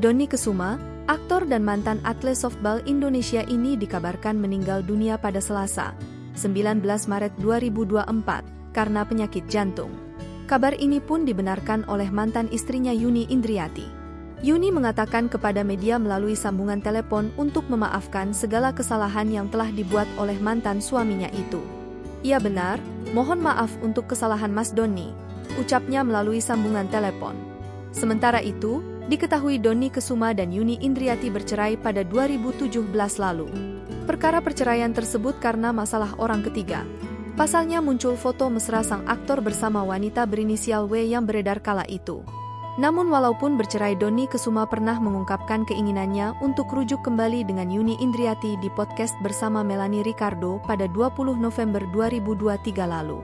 Dony Kesuma, aktor dan mantan atlet softball Indonesia ini dikabarkan meninggal dunia pada Selasa, 19 Maret 2024, karena penyakit jantung. Kabar ini pun dibenarkan oleh mantan istrinya Yuni Indriati. Yuni mengatakan kepada media melalui sambungan telepon untuk memaafkan segala kesalahan yang telah dibuat oleh mantan suaminya itu. "Iya benar, mohon maaf untuk kesalahan Mas Dony," ucapnya melalui sambungan telepon. Sementara itu, diketahui Dony Kesuma dan Yuni Indriati bercerai pada 2017 lalu. Perkara perceraian tersebut karena masalah orang ketiga. Pasalnya muncul foto mesra sang aktor bersama wanita berinisial W yang beredar kala itu. Namun walaupun bercerai, Dony Kesuma pernah mengungkapkan keinginannya untuk rujuk kembali dengan Yuni Indriati di podcast bersama Melanie Ricardo pada 20 November 2023 lalu.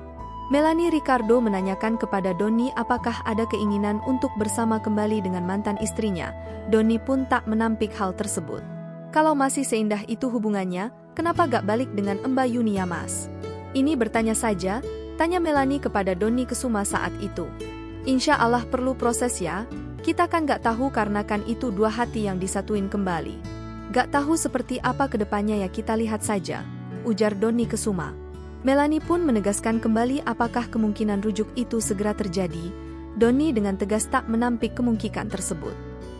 Melanie Ricardo menanyakan kepada Dony apakah ada keinginan untuk bersama kembali dengan mantan istrinya. Dony pun tak menampik hal tersebut. "Kalau masih seindah itu hubungannya, kenapa gak balik dengan Mbak Yuni ya Mas? Ini bertanya saja," tanya Melanie kepada Dony Kesuma saat itu. "Insya Allah perlu proses ya, kita kan gak tahu karena kan itu dua hati yang disatuin kembali. Gak tahu seperti apa kedepannya ya, kita lihat saja," ujar Dony Kesuma. Melanie pun menegaskan kembali apakah kemungkinan rujuk itu segera terjadi. Dony dengan tegas tak menampik kemungkinan tersebut.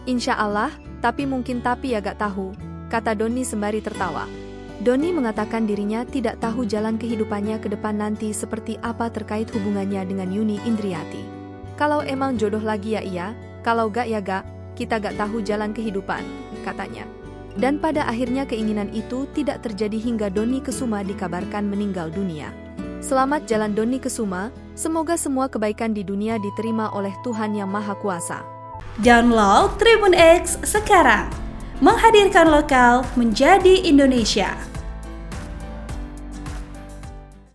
"Insya Allah, tapi mungkin tapi ya gak tahu," kata Dony sembari tertawa. Dony mengatakan dirinya tidak tahu jalan kehidupannya ke depan nanti seperti apa terkait hubungannya dengan Yuni Indriati. "Kalau emang jodoh lagi ya iya, kalau gak ya gak, kita gak tahu jalan kehidupan," katanya. Dan pada akhirnya keinginan itu tidak terjadi hingga Dony Kesuma dikabarkan meninggal dunia. Selamat jalan Dony Kesuma, semoga semua kebaikan di dunia diterima oleh Tuhan Yang Maha Kuasa. Download Tribun X sekarang, menghadirkan lokal menjadi Indonesia.